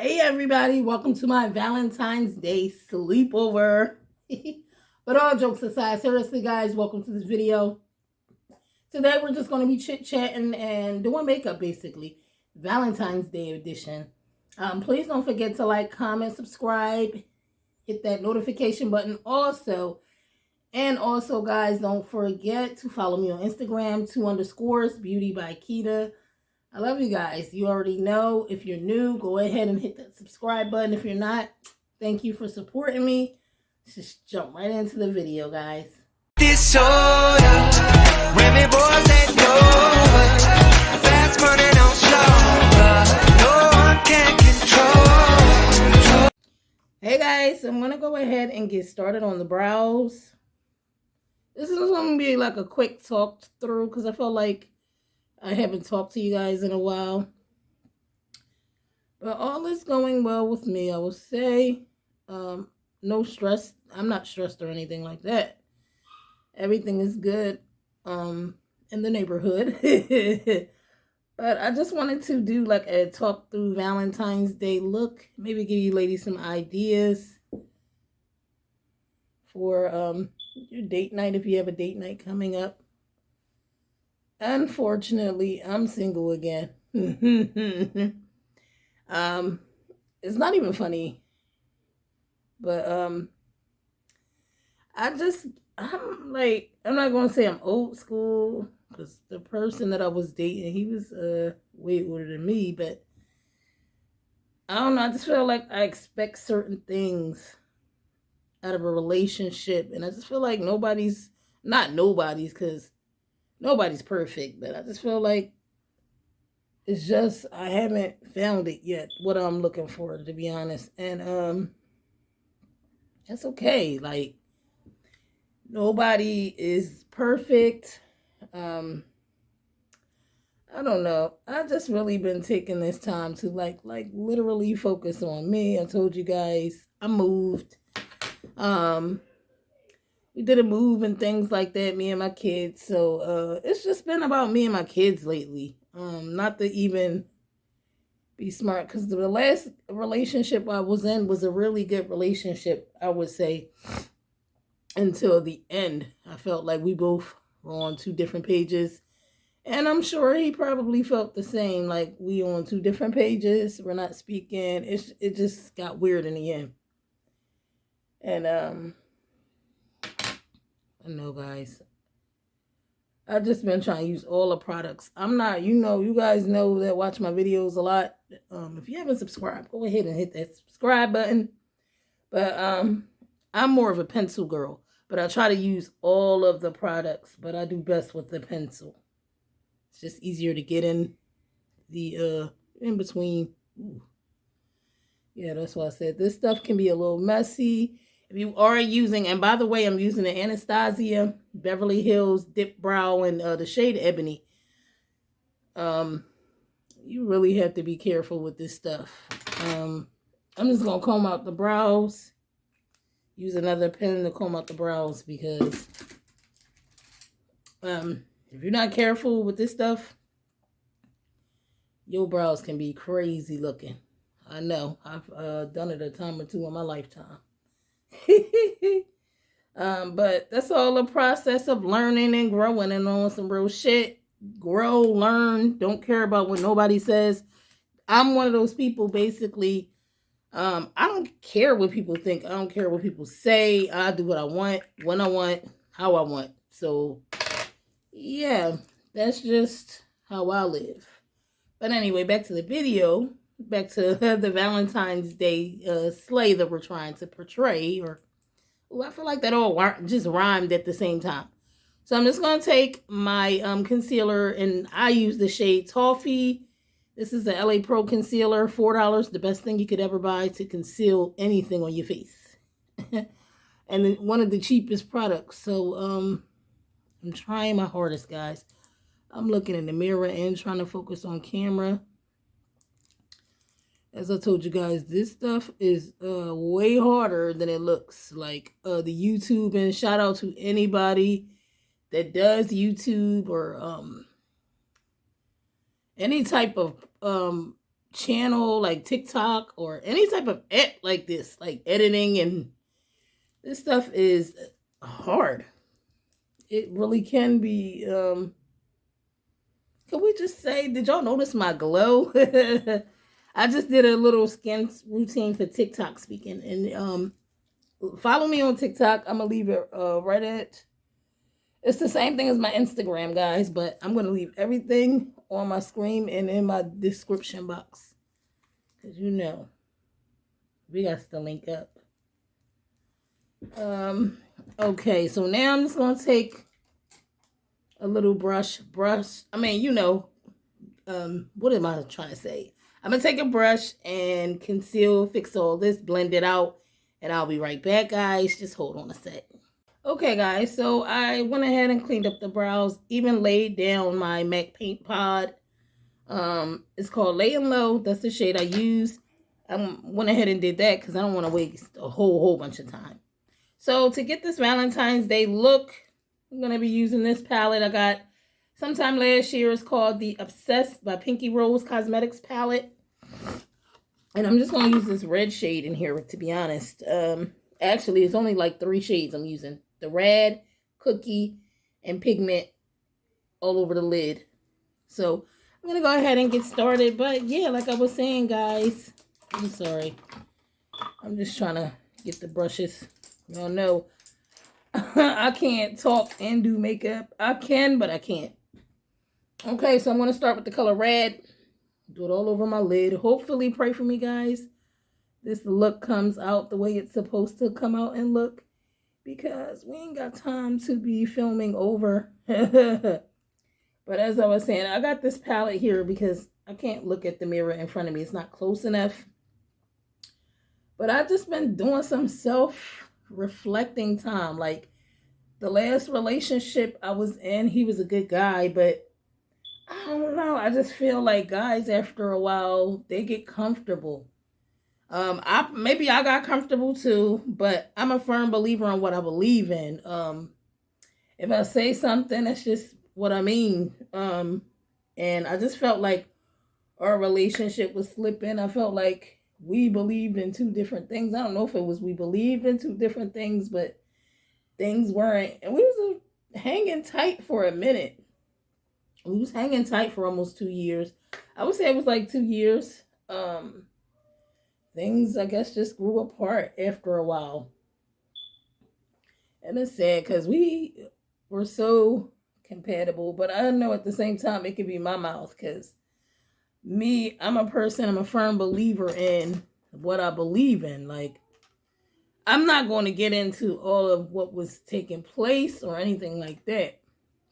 Hey everybody, welcome to my Valentine's Day sleepover. But all jokes aside, seriously guys, welcome to this video. Today we're just going to be chit-chatting and doing makeup basically. Valentine's Day edition. Please don't forget to like, comment, subscribe, hit that notification button also. And also guys, don't forget to follow me on Instagram, 2_beauty by Keita. I love you guys. You already know. If you're new, go ahead and hit that subscribe button. If you're not, thank you for supporting me. Let's just jump right into the video, guys. Disorder, women, boys, and fast running on slow, no one can control. Hey guys, I'm going to go ahead and get started on the brows. This is going to be like a quick talk through because I feel like I haven't talked to you guys in a while. But all is going well with me, I will say. No stress. I'm not stressed or anything like that. Everything is good in the neighborhood. But I just wanted to do like a talk through Valentine's Day look. Maybe give you ladies some ideas for your date night if you have a date night coming up. Unfortunately, I'm single again. It's not even funny. But I'm not gonna say I'm old school, because the person that I was dating, he was way older than me, but I don't know, I just feel like I expect certain things out of a relationship, and I just feel like nobody's because nobody's perfect, but I just feel like it's just I haven't found it yet, what I'm looking for, to be honest. And that's okay. Like, nobody is perfect. I don't know. I just really been taking this time to like literally focus on me. I told you guys I moved. We did a move and things like that, me and my kids. So it's just been about me and my kids lately. Not to even be smart, because the last relationship I was in was a really good relationship, I would say, until the end. I felt like we both were on two different pages. And I'm sure he probably felt the same, like we on two different pages. We're not speaking. It just got weird in the end. And I know, guys, I've just been trying to use all the products. I'm not, you guys know that watch my videos a lot. If you haven't subscribed, go ahead and hit that subscribe button. But I'm more of a pencil girl. But I try to use all of the products. But I do best with the pencil. It's just easier to get in the in between. Ooh. Yeah, that's why I said this stuff can be a little messy. If you are using, and by the way, I'm using the Anastasia Beverly Hills Dip Brow in the shade Ebony. You really have to be careful with this stuff. I'm just going to comb out the brows. Use another pen to comb out the brows, because if you're not careful with this stuff, your brows can be crazy looking. I know. I've done it a time or two in my lifetime. But that's all a process of learning and growing and on some real shit. Grow, learn, don't care about what nobody says. I'm one of those people, basically. I don't care what people think. I don't care what people say. I do what I want, when I want, how I want. So, yeah, that's just how I live. But anyway, back to the video. Back to the Valentine's Day sleigh that we're trying to portray. I feel like that all just rhymed at the same time. So I'm just going to take my concealer, and I use the shade Toffee. This is the LA Pro concealer, $4, the best thing you could ever buy to conceal anything on your face. And then one of the cheapest products. So I'm trying my hardest, guys. I'm looking in the mirror and trying to focus on camera. As I told you guys, this stuff is way harder than it looks. Like the YouTube, and shout out to anybody that does YouTube or any type of channel like TikTok or any type of app like this, like editing, and this stuff is hard. It really can be. Can we just say, did y'all notice my glow? I just did a little skin routine for TikTok speaking, and follow me on TikTok. I'm gonna leave it right at. It's the same thing as my Instagram, guys, but I'm gonna leave everything on my screen and in my description box, cause you know we got to link up. Okay, so now I'm just gonna take a little brush. I mean, you know, what am I trying to say? I'm gonna take a brush and conceal, fix all this, blend it out, and I'll be right back, guys. Just hold on a sec. Okay, guys, so I went ahead and cleaned up the brows, even laid down my MAC paint pod. It's called Laying Low. That's the shade I use. I went ahead and did that because I don't want to waste a whole bunch of time. So to get this Valentine's Day look, I'm going to be using this palette I got sometime last year. It's called the Obsessed by Pinky Rose Cosmetics palette. And I'm just going to use this red shade in here, to be honest. Actually, it's only like 3 shades I'm using. The red, cookie, and pigment all over the lid. So I'm going to go ahead and get started. But yeah, like I was saying, guys, I'm sorry. I'm just trying to get the brushes. Y'all know I can't talk and do makeup. I can, but I can't. Okay, so I'm going to start with the color red. Do it all over my lid. Hopefully, pray for me, guys. This look comes out the way it's supposed to come out and look, because we ain't got time to be filming over. But as I was saying, I got this palette here because I can't look at the mirror in front of me. It's not close enough. But I've just been doing some self-reflecting time. Like the last relationship I was in, he was a good guy, but I don't know. I just feel like guys, after a while, they get comfortable. Maybe I got comfortable too, but I'm a firm believer in what I believe in. If I say something, that's just what I mean. And I just felt like our relationship was slipping. I felt like we believed in 2 different things. I don't know if it was we believed in 2 different things, but things weren't. And we was hanging tight for a minute. We was hanging tight for almost 2 years. I would say it was like 2 years. Things, I guess, just grew apart after a while. And it's sad because we were so compatible. But I know at the same time it could be my mouth, because I'm a firm believer in what I believe in. Like, I'm not going to get into all of what was taking place or anything like that,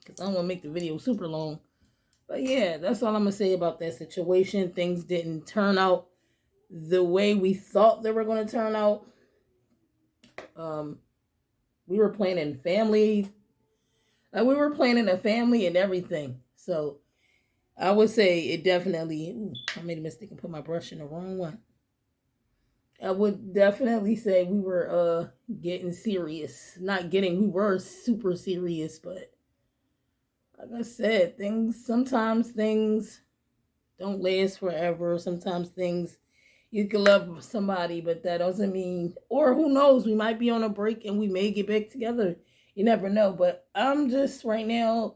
because I don't want to make the video super long. But yeah, that's all I'm going to say about that situation. Things didn't turn out the way we thought they were going to turn out. We were planning family. We were planning a family and everything. So I would say it definitely... Ooh, I made a mistake and put my brush in the wrong one. I would definitely say we were getting serious. We were super serious, but like I said, sometimes things don't last forever. Sometimes you can love somebody, but that doesn't mean, or who knows, we might be on a break and we may get back together. You never know. But I'm just right now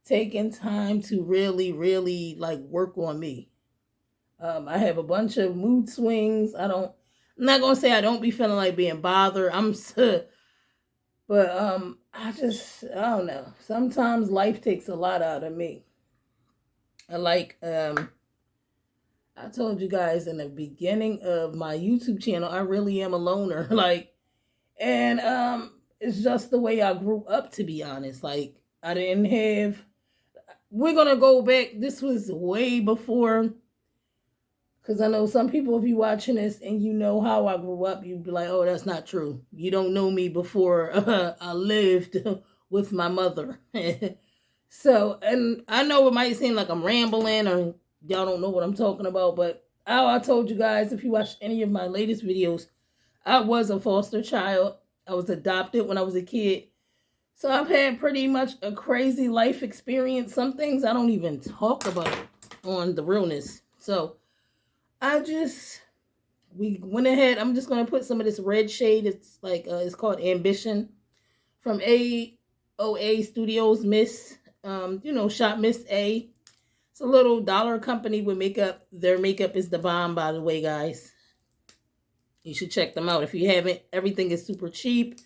taking time to really, really like work on me. I have a bunch of mood swings. I'm not going to say I don't be feeling like being bothered. But I don't know. Sometimes life takes a lot out of me. I told you guys in the beginning of my YouTube channel, I really am a loner. It's just the way I grew up, to be honest. Like, we're going to go back. This was way before, because I know some people, if you're watching this and you know how I grew up, you'd be like, oh, that's not true. You don't know me before I lived with my mother. So, and I know it might seem like I'm rambling or y'all don't know what I'm talking about, but I told you guys, if you watch any of my latest videos, I was a foster child. I was adopted when I was a kid. So I've had pretty much a crazy life experience. Some things I don't even talk about on the realness. So We went ahead. I'm just going to put some of this red shade. It's like, it's called Ambition from AOA Studios, Miss, Shop Miss A. It's a little dollar company with makeup. Their makeup is the bomb, by the way, guys. You should check them out if you haven't. Everything is super cheap.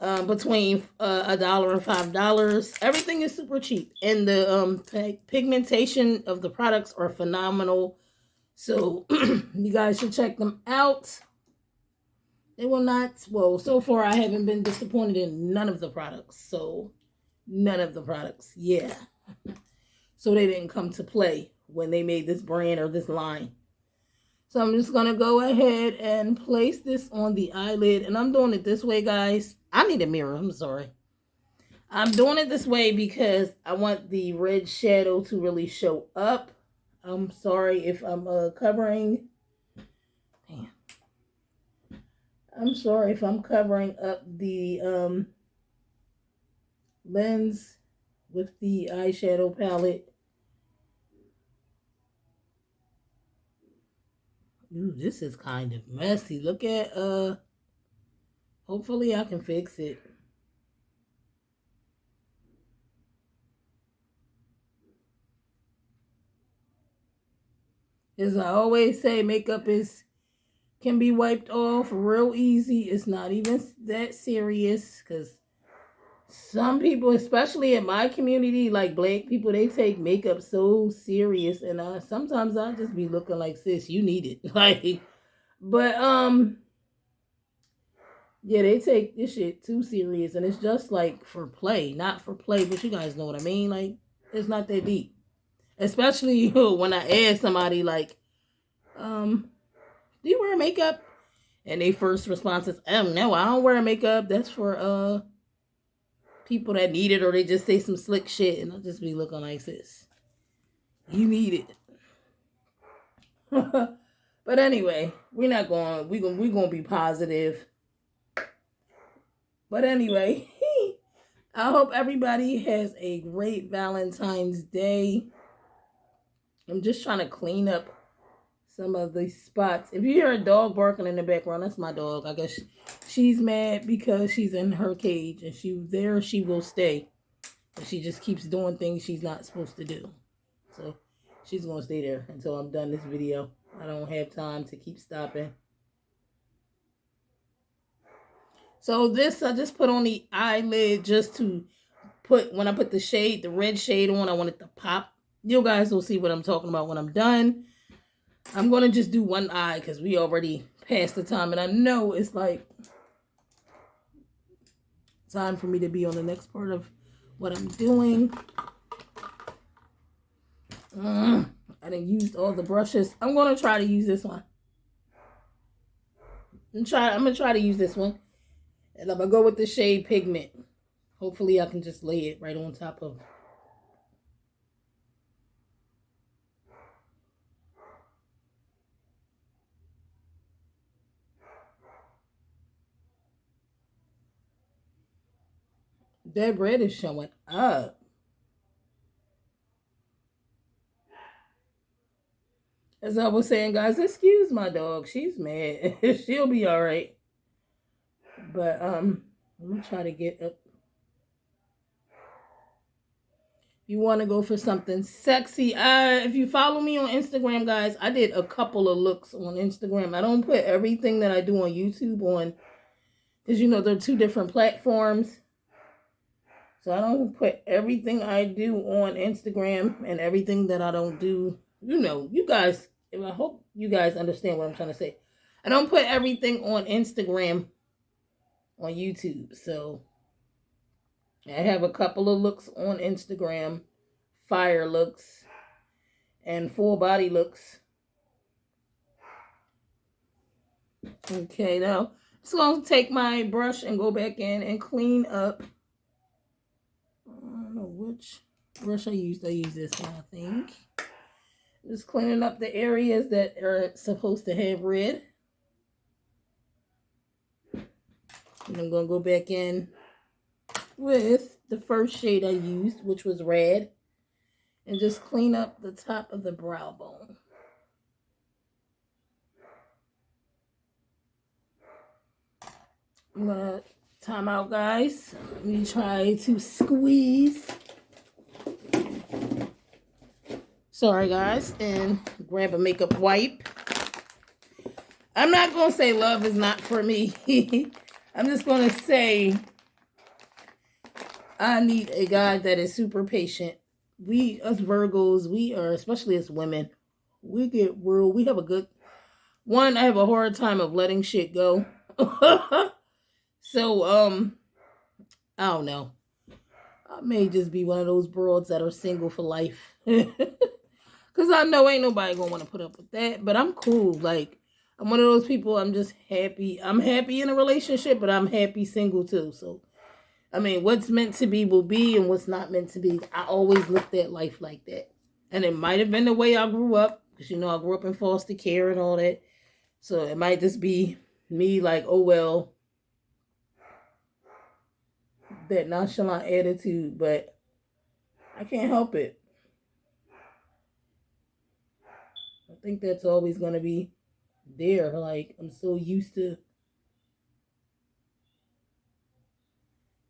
Between $1 and $5. Everything is super cheap, and the pigmentation of the products are phenomenal. So you guys should check them out. They will not. Well, so far I haven't been disappointed in none of the products. So none of the products. Yeah. So they didn't come to play when they made this brand or this line. So I'm just going to go ahead and place this on the eyelid. And I'm doing it this way, guys. I need a mirror. I'm sorry. I'm doing it this way because I want the red shadow to really show up. I'm sorry if I'm covering. Damn. I'm sorry if I'm covering up the lens with the eyeshadow palette. Ooh, this is kind of messy. Look at, hopefully I can fix it. As I always say, makeup can be wiped off real easy. It's not even that serious, because some people, especially in my community, like black people, they take makeup so serious, and sometimes I just be looking like, sis, you need it. Like, but yeah, they take this shit too serious, and it's just like for play, not for play, but you guys know what I mean. Like, it's not that deep. Especially when I ask somebody like, do you wear makeup? And their first response is, no, I don't wear makeup. That's for people that need it, or they just say some slick shit, and I'll just be looking like this. You need it. But anyway, we're gonna be positive. But anyway, I hope everybody has a great Valentine's Day. I'm just trying to clean up some of these spots. If you hear a dog barking in the background, that's my dog. I guess she's mad because she's in her cage, and she will stay. And she just keeps doing things she's not supposed to do. So she's going to stay there until I'm done this video. I don't have time to keep stopping. So this I just put on the eyelid just to when I put the red shade on, I want it to pop. You guys will see what I'm talking about when I'm done. I'm going to just do one eye because we already passed the time. And I know it's like time for me to be on the next part of what I'm doing. I didn't use all the brushes. I'm going to try to use this one. I'm going to try to use this one. And I'm going to go with the shade Pigment. Hopefully I can just lay it right on top of. That red is showing up. As I was saying, guys, excuse my dog. She's mad. She'll be all right. But I'm going to try to get up. You want to go for something sexy. If you follow me on Instagram, guys, I did a couple of looks on Instagram. I don't put everything that I do on YouTube on, because, they're two different platforms. So I don't put everything I do on Instagram, and everything that I don't do. You guys, I hope you guys understand what I'm trying to say. I don't put everything on Instagram on YouTube. So I have a couple of looks on Instagram, fire looks and full body looks. Okay, now I'm just going to take my brush and go back in and clean up. I don't know which brush I used. I used this one, I think. Just cleaning up the areas that are supposed to have red. And I'm going to go back in with the first shade I used, which was red, and just clean up the top of the brow bone. I'm gonna time out, guys. Let me try to squeeze. Sorry, guys, and grab a makeup wipe. I'm not gonna say love is not for me. I'm just gonna say I need a guy that is super patient. We, us Virgos, we are, especially as women, we get real. We have a good one. I have a hard time of letting shit go. So, I don't know. I may just be one of those broads that are single for life. Because I know ain't nobody gonna want to put up with that. But I'm cool. Like, I'm one of those people, I'm just happy. I'm happy in a relationship, but I'm happy single too. So, I mean, what's meant to be will be, and what's not meant to be. I always looked at life like that. And it might have been the way I grew up. Because, you know, I grew up in foster care and all that. So, it might just be me like, oh, well, that nonchalant attitude. But I can't help it. I think that's always going to be there. Like, I'm so used to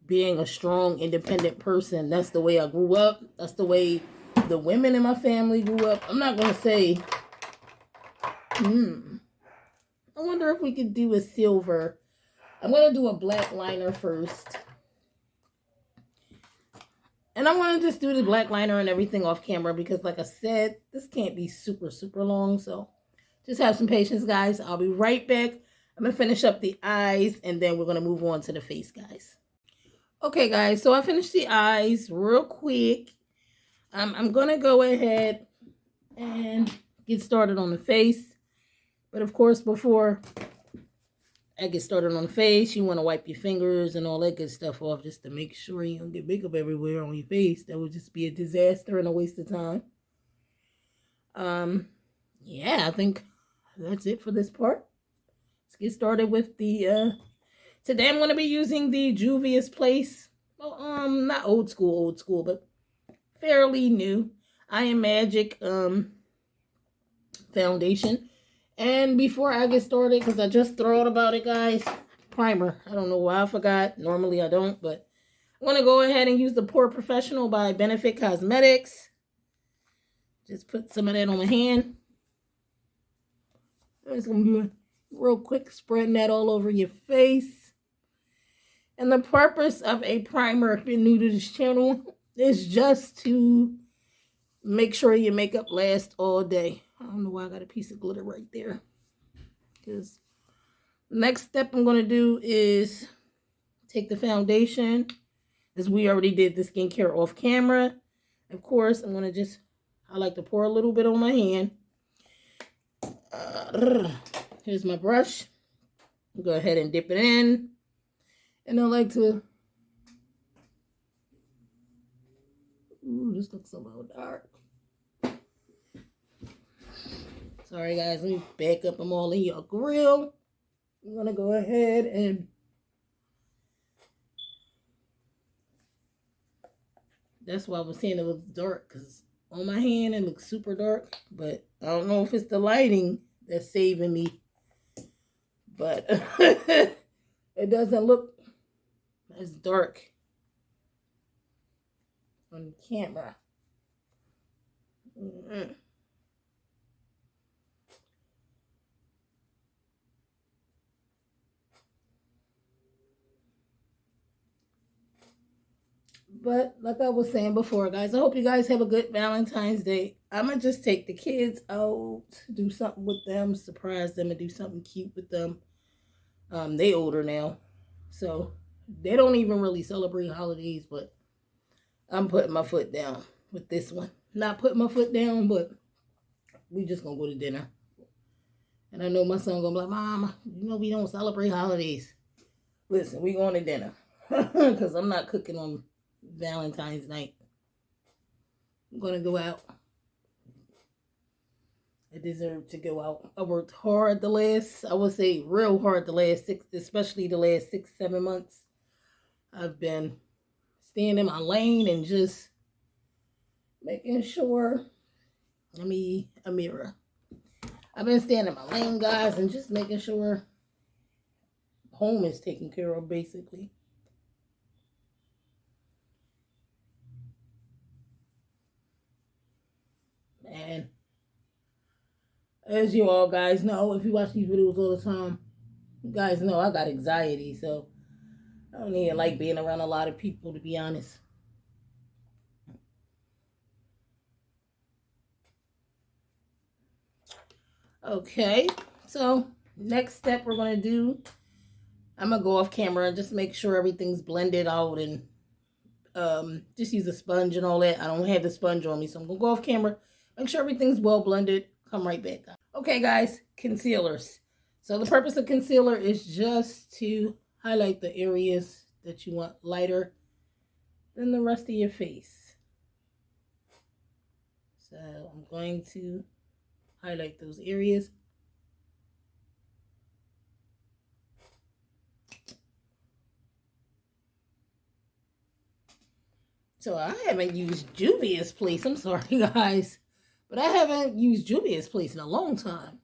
being a strong, independent person. That's the way I grew up. That's the way the women in my family grew up. I'm not going to say, I wonder if we could do a silver. I'm going to do a black liner first. And I want to just do the black liner and everything off camera because, like I said, this can't be super, super long. So just have some patience, guys. I'll be right back. I'm going to finish up the eyes, and then we're going to move on to the face, guys. Okay, guys, so I finished the eyes real quick. I'm going to go ahead and get started on the face. But, of course, before I get started on the face, you want to wipe your fingers and all that good stuff off just to make sure you don't get makeup everywhere on your face. That would just be a disaster and a waste of time. Yeah, I think that's it for this part. Let's get started with the, today I'm going to be using the Juvia's Place. Well, not old school, but fairly new I Am Magic, foundation. And before I get started, because I just thought about it, guys, primer. I don't know why I forgot. Normally I don't, but I'm going to go ahead and use the Pore Professional by Benefit Cosmetics. Just put some of that on my hand. I'm just going to do real quick, spreading that all over your face. And the purpose of a primer, if you're new to this channel, is just to make sure your makeup lasts all day. I don't know why I got a piece of glitter right there. Because the next step I'm going to do is take the foundation. As we already did the skincare off camera. Of course, I'm going to just, I like to pour a little bit on my hand. Here's my brush. Go ahead and dip it in. And I like to, ooh, this looks a little dark. Sorry, guys. Let me back up. I'm all in your grill. I'm going to go ahead and that's why I was saying it looks dark. Because on my hand, it looks super dark. But I don't know if it's the lighting that's saving me. But it doesn't look as dark on camera. But like I was saying before, guys, I hope you guys have a good Valentine's Day. I'm going to just take the kids out, do something with them, surprise them, and do something cute with them. They older now, so they don't even really celebrate holidays, but I'm putting my foot down with this one. Not putting my foot down, but we just going to go to dinner. And I know my son going to be like, Mom, you know we don't celebrate holidays. Listen, we going to dinner because I'm not cooking on Valentine's night. I'm going to go out. I deserve to go out. I worked hard I would say real hard especially the last 6-7 months. I've been staying in my lane and just making sure, let me, a mirror. I've been staying in my lane, guys, and just making sure home is taken care of, basically. And as you all guys know, if you watch these videos all the time, you guys know I got anxiety, so I don't even like being around a lot of people, to be honest. Okay, so next step we're going to do, I'm going to go off camera and just make sure everything's blended out and just use a sponge and all that. I don't have the sponge on me, so I'm going to go off camera, make sure everything's well blended, come right back. Okay, guys, concealers. So the purpose of concealer is just to highlight the areas that you want lighter than the rest of your face. So I'm going to highlight those areas. So I haven't used Juvia's Place. I'm sorry, guys. But I haven't used Juvia's Place in a long time.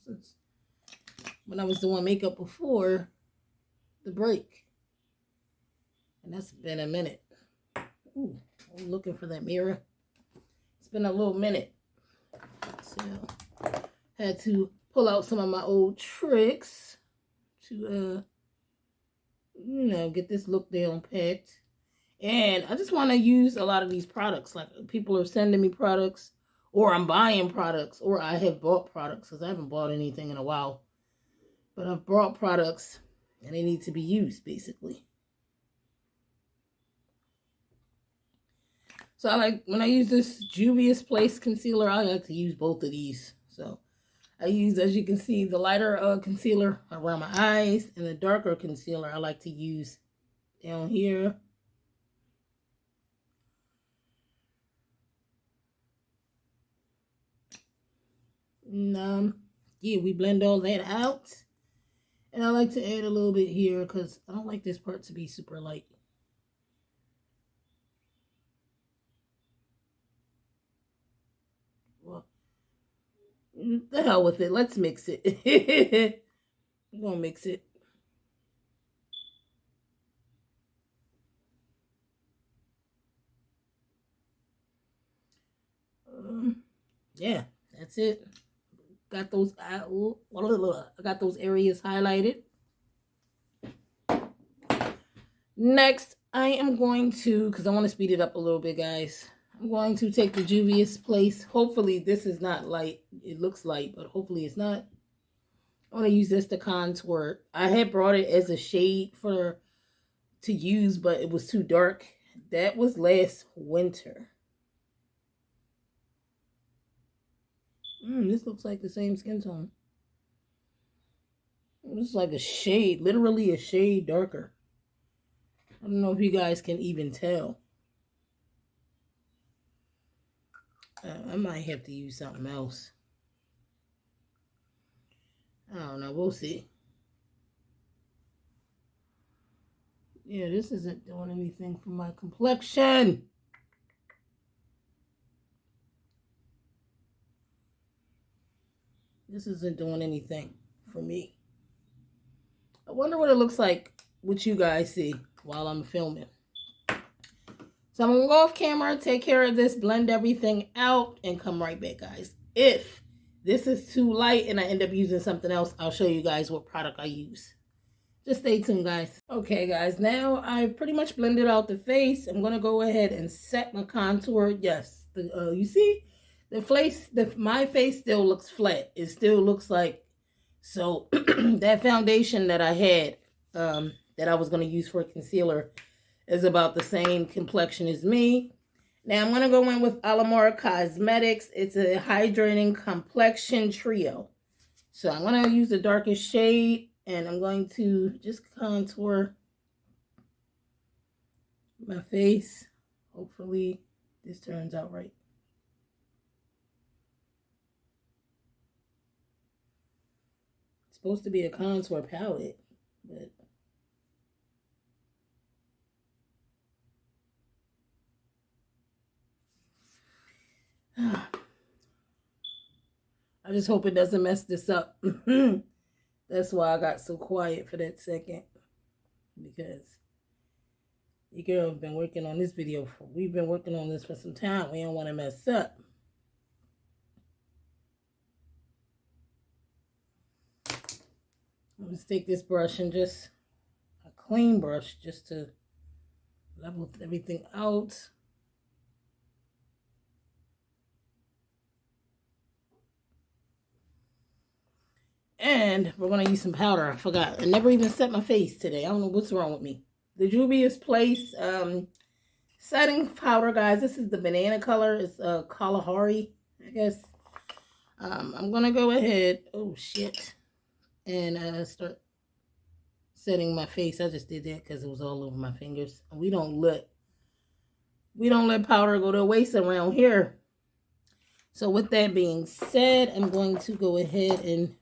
Since when I was doing makeup before the break. And that's been a minute. Ooh, I'm looking for that mirror. It's been a little minute. So had to pull out some of my old tricks to get this look down packed. And I just want to use a lot of these products. Like, people are sending me products, or I'm buying products, or I have bought products, because I haven't bought anything in a while. But I've bought products and they need to be used, basically. So I like, when I use this Juvia's Place concealer, I like to use both of these. So I use, as you can see, the lighter concealer around my eyes, and the darker concealer I like to use down here. And yeah, we blend all that out. And I like to add a little bit here because I don't like this part to be super light. Well, the hell with it. Let's mix it. I'm going to mix it. Yeah, that's it. Got those. I got those areas highlighted. Next, I am going to, because I want to speed it up a little bit, guys. I'm going to take the Juvia's Place. Hopefully, this is not light. It looks light, but hopefully it's not. I want to use this to contour. I had brought it as a shade to use, but it was too dark. That was last winter. This looks like the same skin tone. This is like a shade, literally a shade darker. I don't know if you guys can even tell. I might have to use something else. I don't know. We'll see. Yeah, this isn't doing anything for my complexion. This isn't doing anything for me. I wonder what it looks like, what you guys see while I'm filming. So I'm going to go off camera, take care of this, blend everything out, and come right back, guys. If this is too light and I end up using something else, I'll show you guys what product I use. Just stay tuned, guys. Okay, guys, now I pretty much blended out the face. I'm going to go ahead and set my contour. Yes, you see, my face still looks flat. It still looks like, so that foundation that I had, that I was going to use for concealer, is about the same complexion as me. Now I'm going to go in with Alamar Cosmetics. It's a hydrating complexion trio. So I'm going to use the darkest shade, and I'm going to just contour my face. Hopefully this turns out right. It's supposed to be a contour palette, but I just hope it doesn't mess this up. That's why I got so quiet for that second. Because your girl have been working on this video we've been working on this for some time. We don't want to mess up. Let's take this brush and just a clean brush just to level everything out. And we're going to use some powder. I forgot. I never even set my face today. I don't know what's wrong with me. The Juvia's Place setting powder, guys. This is the banana color. It's Kalahari, I guess. I'm going to go ahead. Oh, shit. And start setting my face. I just did that because it was all over my fingers. We don't let powder go to waste around here. So with that being said, I'm going to go ahead and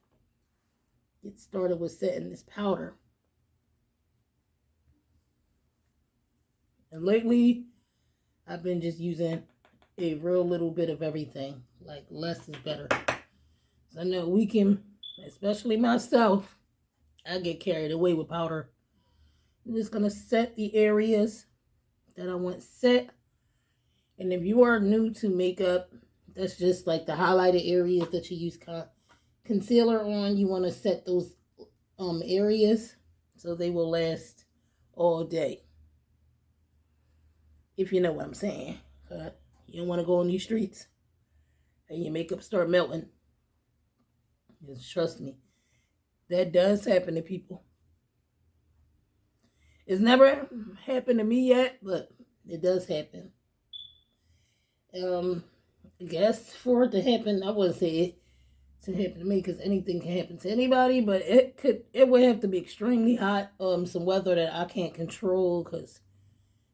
get started with setting this powder. And lately, I've been just using a real little bit of everything. Like, less is better. So I know we can, especially myself, I get carried away with powder. I'm just going to set the areas that I want set. And if you are new to makeup, that's just like the highlighted areas that you use concealer on. You want to set those areas so they will last all day. If you know what I'm saying. You don't want to go on these streets and your makeup start melting. Just trust me. That does happen to people. It's never happened to me yet, but it does happen. I guess for it to happen, I wouldn't say it to happen to me because anything can happen to anybody, but it would have to be extremely hot, some weather that I can't control because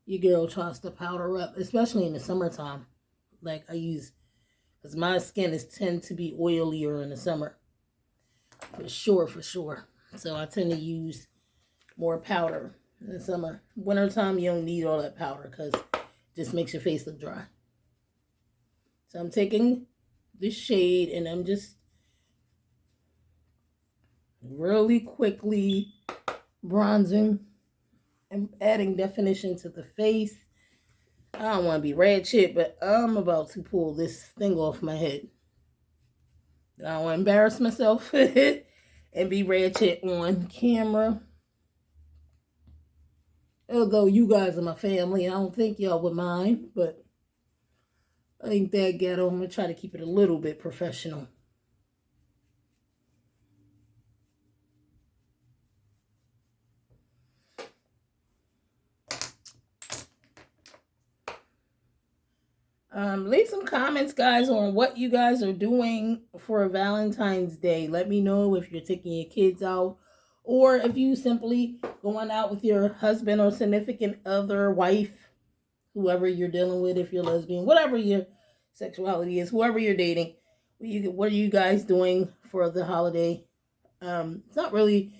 your girl tries to powder up, especially in the summertime. Like I use, because my skin tend to be oilier in the summer. For sure. So I tend to use more powder in the summer. Wintertime, you don't need all that powder because it just makes your face look dry. So I'm taking this shade and I'm just really quickly bronzing and adding definition to the face. I don't want to be ratchet, but I'm about to pull this thing off my head. I don't want to embarrass myself and be ratchet on camera. Although you guys are my family, I don't think y'all would mind, but I think that ghetto. I'm going to try to keep it a little bit professional. Leave some comments, guys, on what you guys are doing for Valentine's Day. Let me know if you're taking your kids out or if you simply going out with your husband or significant other, wife, whoever you're dealing with, if you're lesbian, whatever your sexuality is, whoever you're dating. What are you guys doing for the holiday? It's not really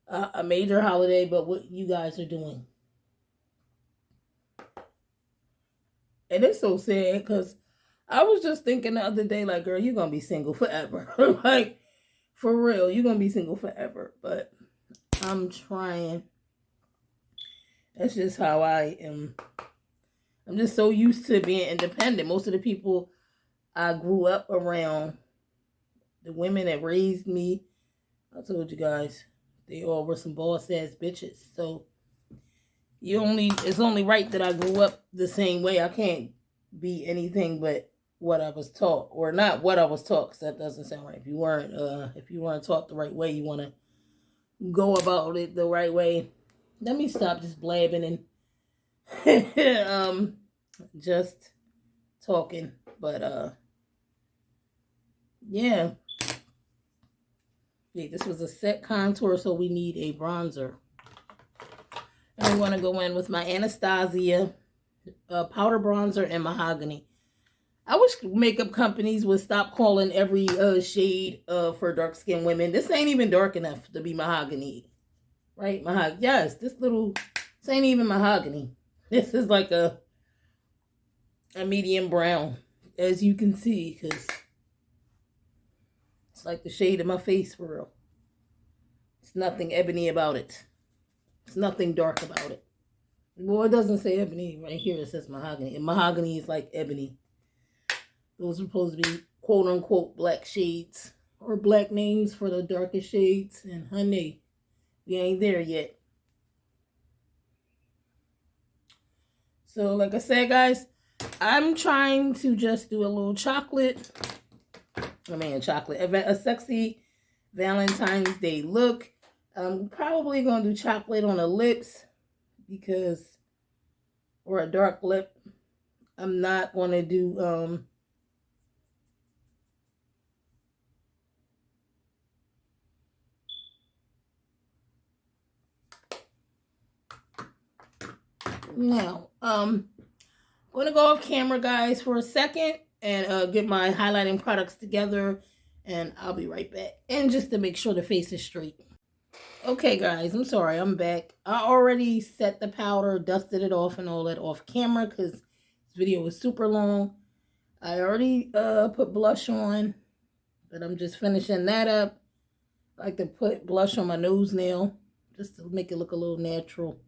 a major holiday, but what you guys are doing. And it's so sad because I was just thinking the other day, like, girl, you're going to be single forever. Like, for real, you're going to be single forever. But I'm trying. That's just how I am. I'm just so used to being independent. Most of the people I grew up around, the women that raised me, I told you guys, they all were some boss-ass bitches. So it's only right that I grew up the same way. I can't be anything but what I was taught, or not what I was taught, because that doesn't sound right. If you weren't taught the right way, you want to go about it the right way. Let me stop just blabbing and just talking. But yeah, this was a set contour, so we need a bronzer. And I'm going to go in with my Anastasia powder bronzer and mahogany. I wish makeup companies would stop calling every shade for dark-skinned women. This ain't even dark enough to be mahogany. Right? Yes, this ain't even mahogany. This is like a medium brown, as you can see, because it's like the shade of my face for real. It's nothing ebony about it. It's nothing dark about it. Well, it doesn't say ebony right here. It says mahogany. And mahogany is like ebony. Those are supposed to be quote unquote black shades or black names for the darkest shades. And honey, we ain't there yet. So like I said, guys, I'm trying to just do a little chocolate. A sexy Valentine's Day look. I'm probably going to do chocolate on the lips because, or a dark lip. I'm not going to do, now, I'm going to go off camera, guys, for a second and get my highlighting products together, and I'll be right back. And just to make sure the face is straight. Okay, guys, I'm sorry, I'm back. I already set the powder, dusted it off and all that off camera because this video was super long. I already put blush on, but I'm just finishing that up. I like to put blush on my nose nail just to make it look a little natural.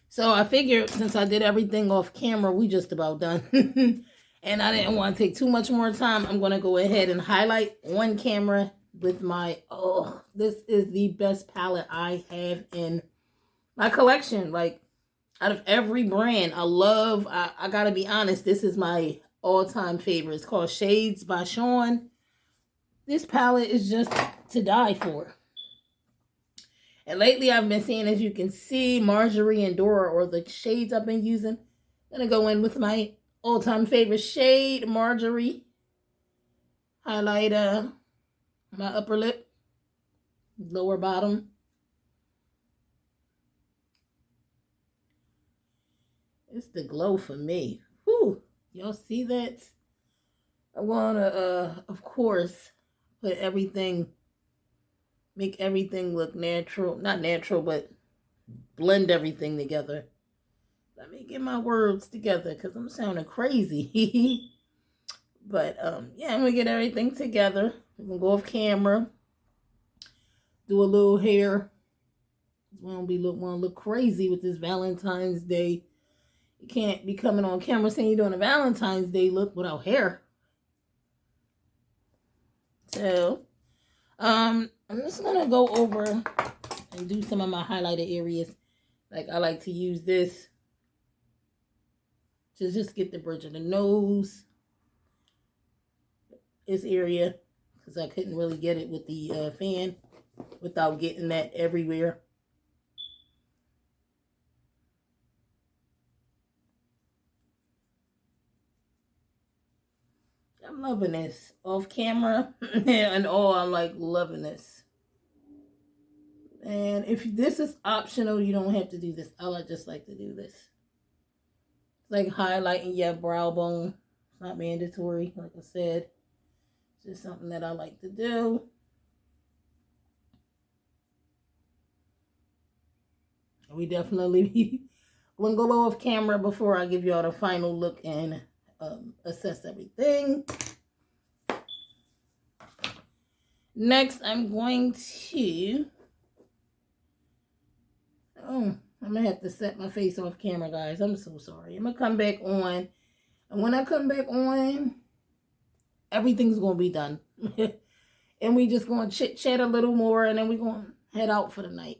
So I figured since I did everything off camera, we just about done. And I didn't want to take too much more time. I'm going to go ahead and highlight on camera with my, this is the best palette I have in my collection. Like, out of every brand, I got to be honest, this is my all-time favorite. It's called Shades by Sean. This palette is just to die for. And lately I've been seeing, as you can see, Marjorie and Dora, or the shades I've been using. I'm going to go in with my all-time favorite shade, Marjorie. Highlight my upper lip, lower bottom. It's the glow for me. Whew. Y'all see that? I want to, of course, put everything, make everything look natural. Not natural, but blend everything together. Let me get my words together because I'm sounding crazy. But, yeah, I'm going to get everything together. I'm going to go off camera. Do a little hair. Want to look crazy with this Valentine's Day. You can't be coming on camera saying you're doing a Valentine's Day look without hair. So, I'm just going to go over and do some of my highlighted areas. Like, I like to use this to just get the bridge of the nose. This area, because I couldn't really get it with the fan without getting that everywhere. I'm loving this. Off camera and all, I'm like loving this. And if this is optional, you don't have to do this. I just like to do this. It's like highlighting your brow bone. It's not mandatory, like I said. It's just something that I like to do. We definitely going to go off camera before I give y'all the final look and assess everything. Next, I'm going to, I'm going to have to set my face off camera, guys. I'm so sorry. I'm going to come back on. And when I come back on, everything's going to be done. And we just going to chit-chat a little more, and then we're going to head out for the night.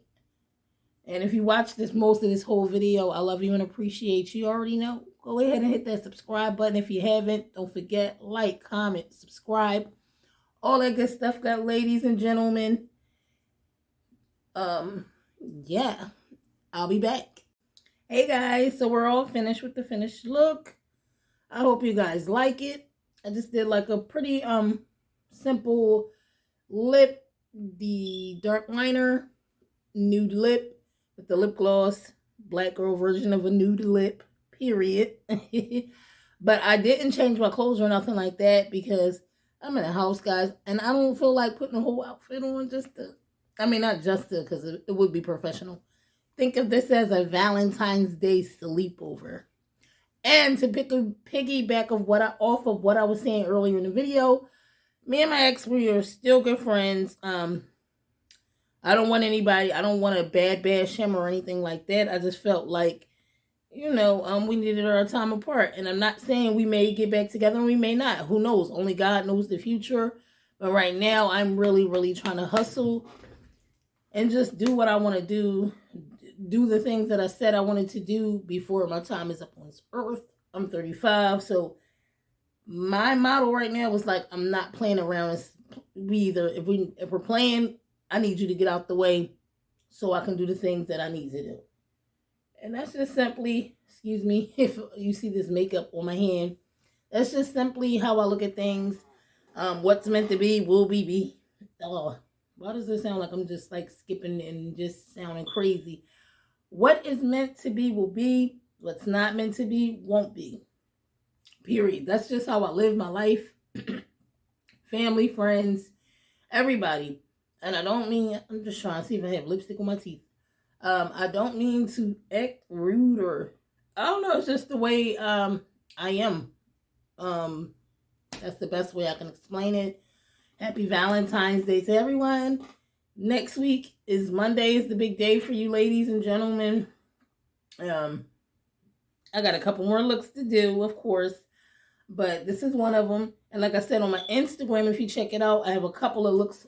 And if you watch most of this whole video, I love you and appreciate you. You already know. Go ahead and hit that subscribe button if you haven't. Don't forget, like, comment, subscribe. All that good stuff, got ladies and gentlemen. Yeah, I'll be back. Hey guys, so we're all finished with the finished look. I hope you guys like it. I just did like a pretty simple lip, the dark liner, nude lip with the lip gloss, black girl version of a nude lip, period. But I didn't change my clothes or nothing like that because I'm in the house, guys, and I don't feel like putting a whole outfit on just to, not just to, because it would be professional. Think of this as a Valentine's Day sleepover. And to piggyback off of what I was saying earlier in the video, me and my ex, we are still good friends. I don't want anybody, I don't want to bash him or anything like that. I just felt like, we needed our time apart. And I'm not saying we may get back together and we may not. Who knows? Only God knows the future. But right now, I'm really, really trying to hustle and just do what I want to do the things that I said I wanted to do before my time is up on this earth. I'm 35, so my model right now was like, I'm not playing around. If we're playing, I need you to get out the way so I can do the things that I need to do. And that's just simply, excuse me if you see this makeup on my hand, that's just simply how I look at things. What's meant to be will be. Oh, why does it sound like I'm just like skipping and just sounding crazy? What is meant to be will be. What's not meant to be won't be. Period. That's just how I live my life. Family, friends, everybody. And I don't mean, I'm just trying to see if I have lipstick on my teeth. I don't mean to act rude or, I don't know, it's just the way I am. That's the best way I can explain it. Happy Valentine's Day to everyone. Next week is Monday, is the big day for you ladies and gentlemen. I got a couple more looks to do, of course, but this is one of them. And like I said, on my Instagram, if you check it out, I have a couple of looks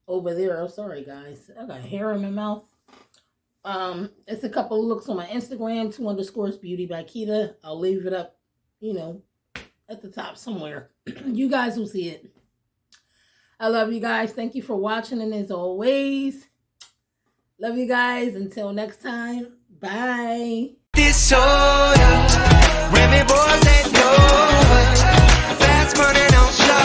over there. I'm sorry, guys. I got hair in my mouth. It's a couple of looks on my Instagram, 2_beauty by Keita. I'll leave it up, at the top somewhere. You guys will see it. I love you guys. Thank you for watching. And as always, love you guys. Until next time. Bye. Disorder, Remy boys that know, fast money don't show.